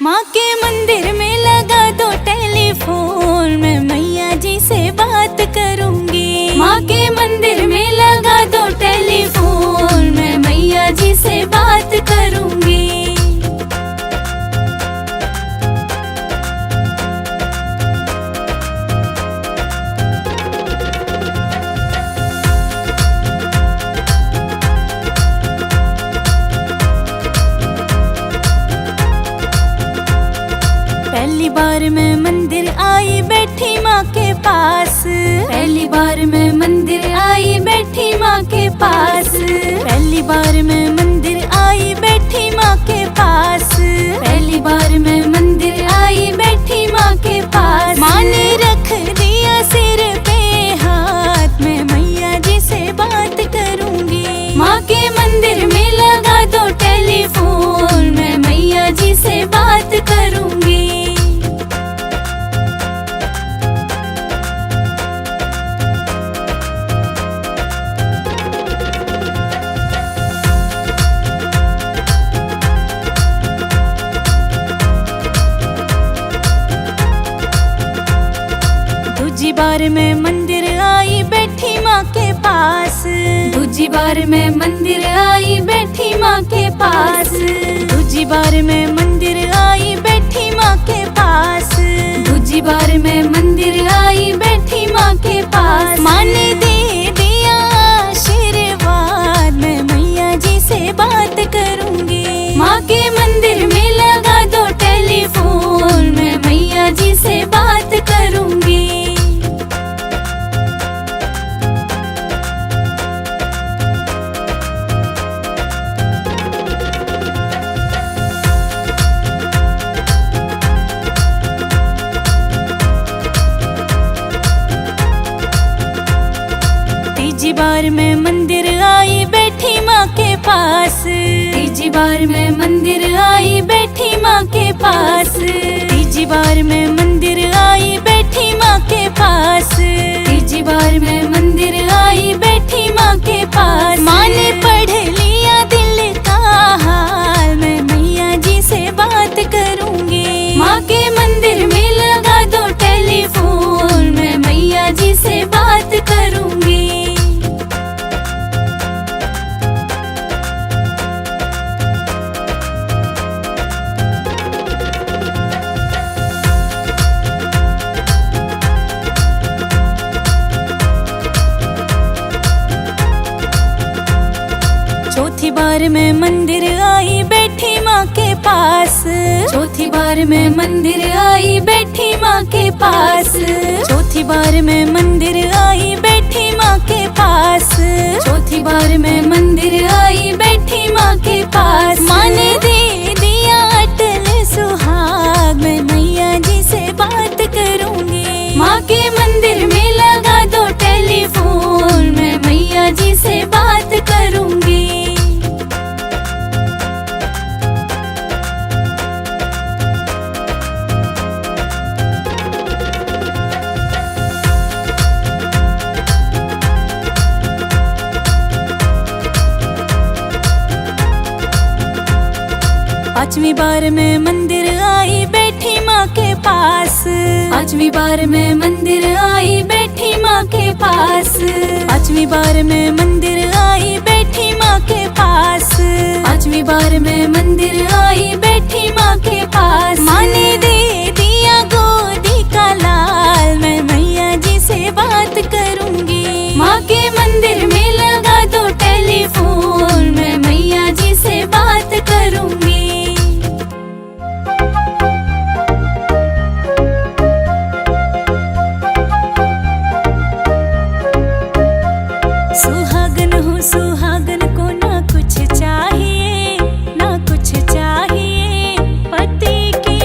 माँ के मंदिर में लगा दो टेलीफोन, मैं मैया जी से बात करूंगी। माँ के मंदिर में लगा दो टेलीफोन, मैं मैया जी से बात करूंगी। पहली बार मैं मंदिर आई बैठी माँ के पास, पहली बार मैं मंदिर आई बैठी माँ के पास, पहली बार मैं मंदिर आई बैठी माँ के पास, पहली बार मैं मंदिर आई बैठी माँ के पास। माँ ने रख दिया सिर पे हाथ, मैं मैया जी से बात करूंगी। माँ के मंदिर में लगा दो टेलीफोन, मैं मैया जी से बात करूंगी। दूजी बार मैं मंदिर आई बैठी माँ के पास, दूजी बार मैं मंदिर आई बैठी माँ के पास, दूजी बार मैं मंदिर आई बैठी माँ के पास, दूजी बार मैं मंदिर आई बैठी माँ के पास। माँ ने दे दिया आशीर्वाद, मैं मैया जी से बात करूंगी। माँ के मंदिर में लगा दो टेलीफोन, मैं मैया जी से बात करूंगी। तीजी बार मैं मंदिर आई बैठी माँ के पास, तीजी बार मैं मंदिर आई बैठी माँ के पास, तीजी बार मैं मंदिर आई बैठी माँ के पास, तीजी बार मैं मंदिर आई बैठी माँ के पास। माँ ने पढ़ लिया दिल का हाल, मैं मैया जी से बात करूंगी। माँ के मंदिर में लगा दो टेलीफोन, मैं मैया जी से बात करूंगी। चौथी बार मैं मंदिर आई बैठी माँ के पास, चौथी बार मैं मंदिर आई बैठी माँ के पास, चौथी बार मैं मंदिर आई बैठी माँ के पास, चौथी बार मैं मंदिर आई बैठी माँ के पास। माँ ने दे दिया अटल सुहाग, मैं मैया जी से बात करूंगी। माँ के मंदिर में लगा दो टेलीफोन, मैं मैया जी से बात करूंगी। पांचवी बार मैं मंदिर आई बैठी माँ के पास, पांचवी बार मैं मंदिर आई बैठी माँ के पास, पांचवी बार मैं मंदिर आई बैठी माँ के पास, पांचवी बार मैं मंदिर आई बैठी माँ के पास। माँ ने दे दिया गोदी का लाल, मैं मैया जी से बात करूंगी। माँ के मंदिर में लगा दो टेलीफोन, मैं मैया जी से बात करूंगी। सुहागन हूँ सुहागन को ना कुछ चाहिए, ना कुछ चाहिए, पति की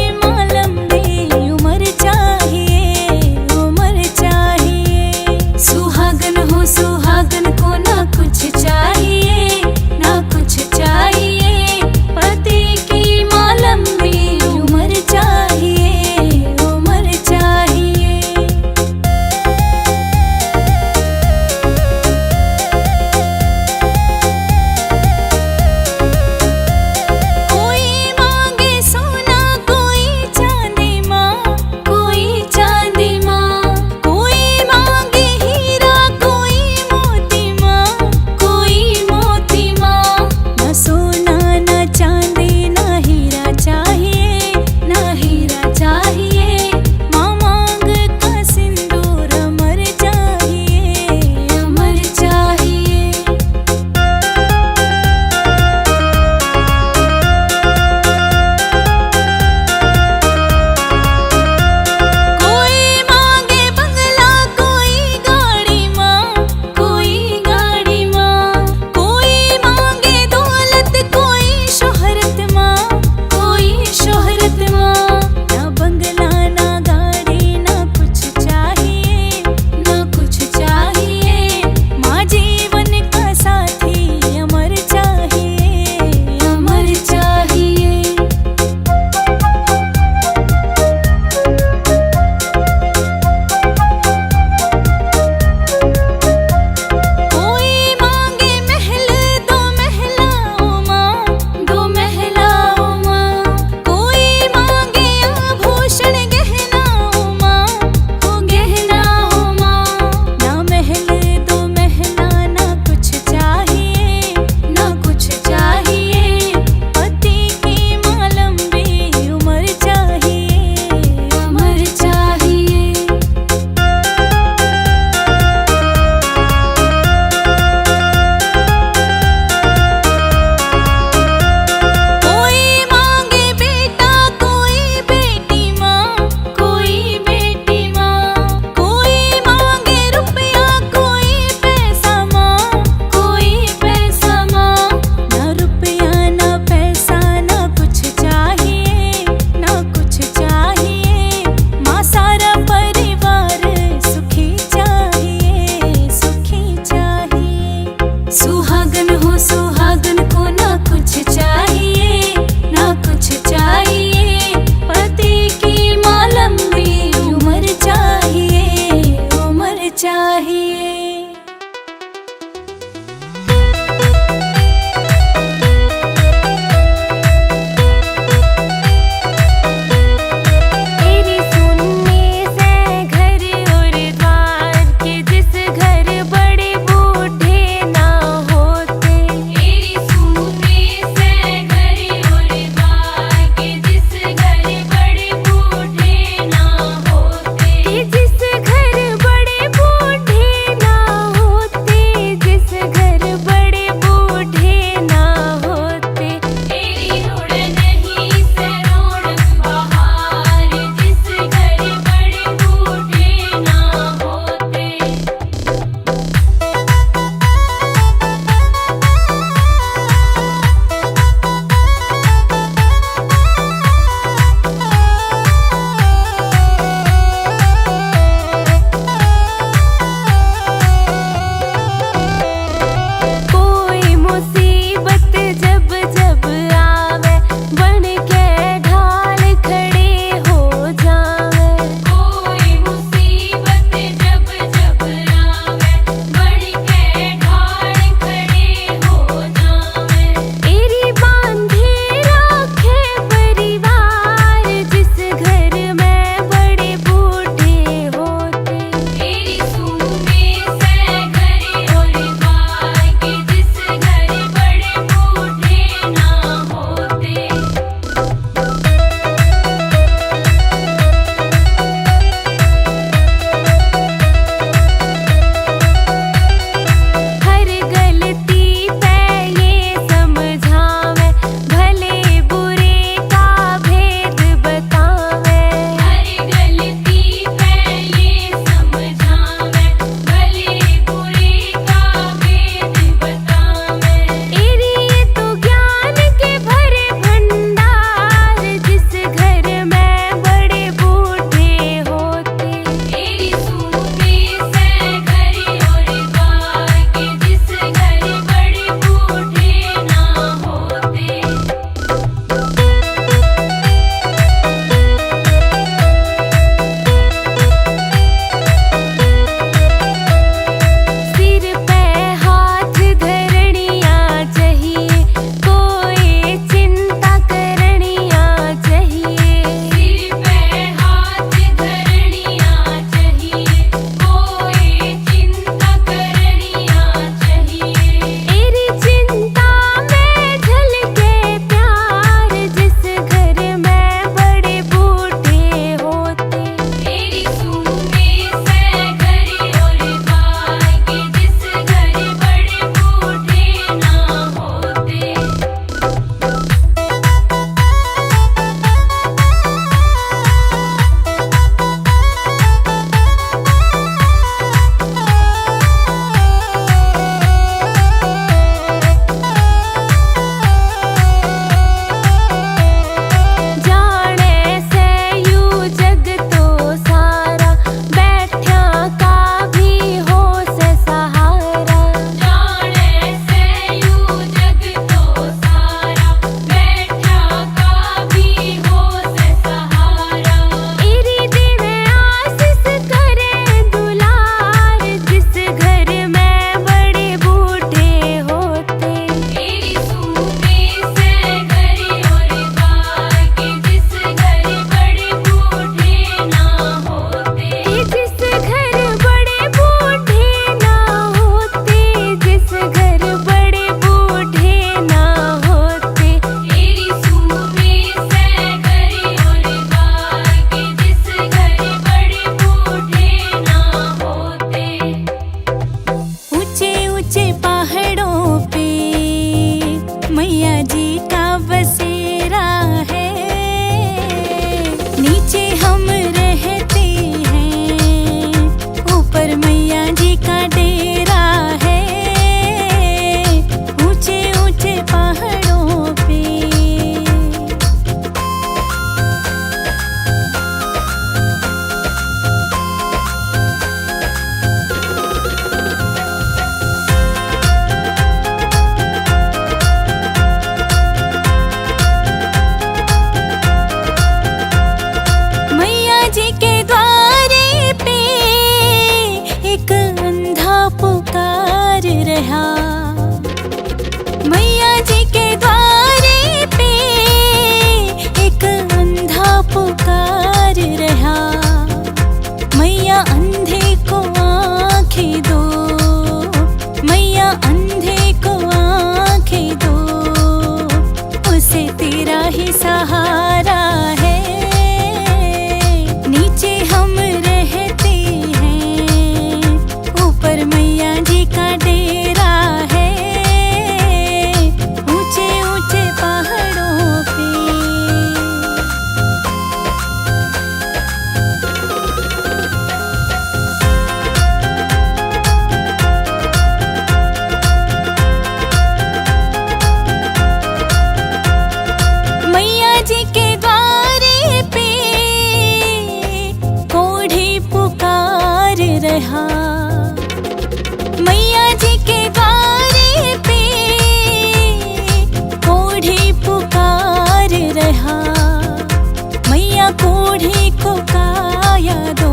कोढ़ी को काया दो,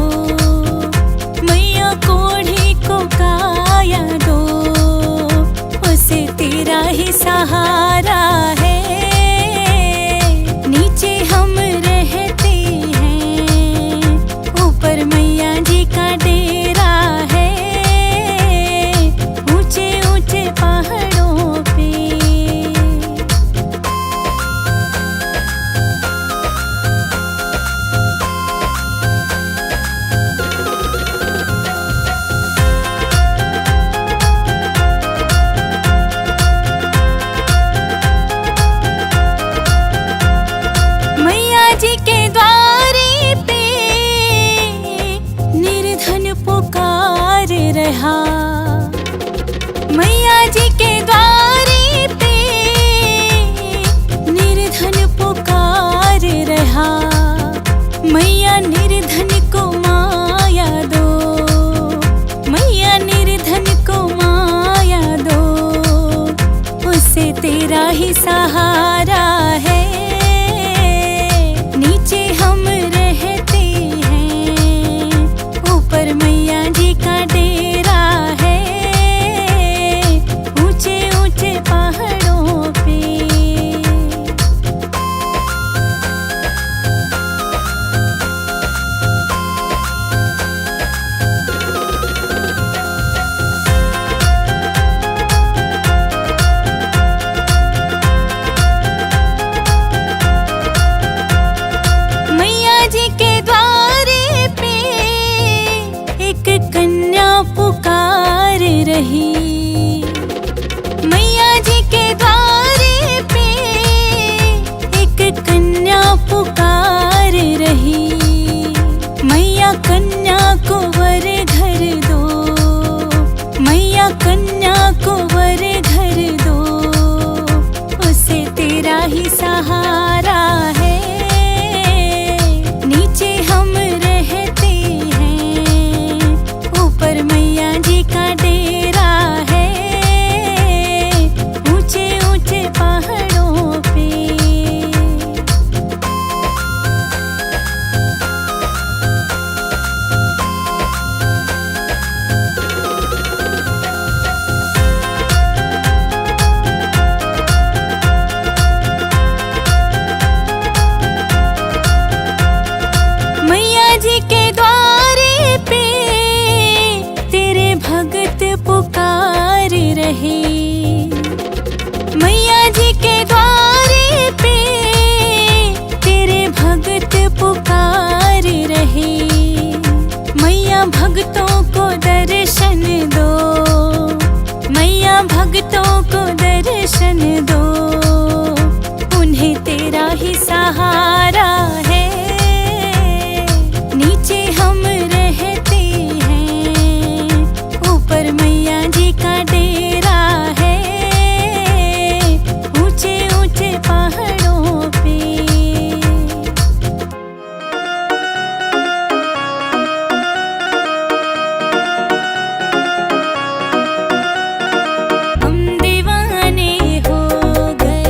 मैया कोढ़ी को काया दो, उसे तेरा ही सहारा है। नीचे हम रहते हैं, ऊपर मैया जी का डेरा है, ऊंचे ऊंचे पहाड़ों पे। मैया जी के द्वारे पे निर्धन पुकार रहा, मैया जी के द्वारे पे निर्धन पुकार रहा। मैया निर्धन को माया दो, मैया निर्धन को माया दो, उसे तेरा ही सहारा है। नीचे हम रहते हैं, ऊपर मैया जी का डेरा है, ऊंचे ऊंचे पहाड़ों पे। मैया जी के द्वारे पे एक कन्या पुकार रही, मैया जी के द्वारे पे एक कन्या पुकार रही। मैया कन्या को वर घर दो, मैया कन्या को वर घर दो, उसे तेरा ही सहारा है। नीचे हम रहते हैं, ऊपर मैया जी का डेरा है, ऊंचे ऊंचे पहाड़ों पे। मैया जी के द्वारे पे तेरे भगत पुकार रहे, मैया जी के द्वारे पे तेरे भगत पुकार रहे। मैया भक्तों को दर्शन दो, मैया भक्तों को दर्शन दो, उन्हें तेरा ही सहारा है। नीचे हम रहते हैं, ऊपर मैया जी का डेरा है, ऊंचे ऊंचे पहाड़ों पे। हम दीवाने हो गए,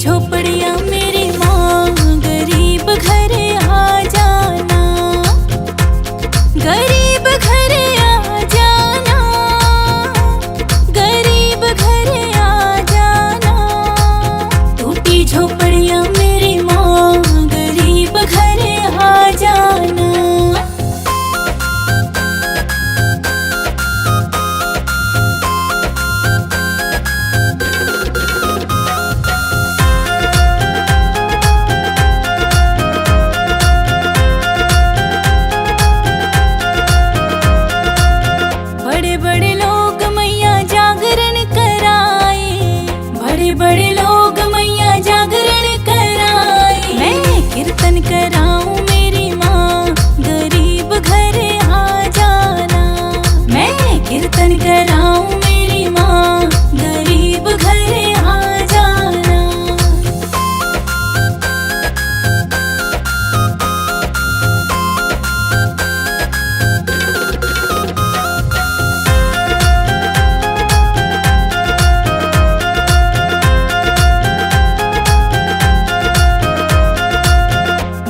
झोपड़ियाँ मेरी माँ, गरीब घर आ जाना, गरीब घर आ जाना, गरीब घर आ जाना। टूटी झोपड़ियाँ मेरी माँ, गरीब घर आ जाना। बड़े बड़े लोग मैया जागरण कराए, बड़े बड़े लोग मैया जागरण कराए। मैं कीर्तन कराऊं मेरी माँ, गरीब घर आ जाना। मैं कीर्तन कराऊं मेरी माँ, गरीब घर आ जाना।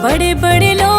बड़े बड़े लोग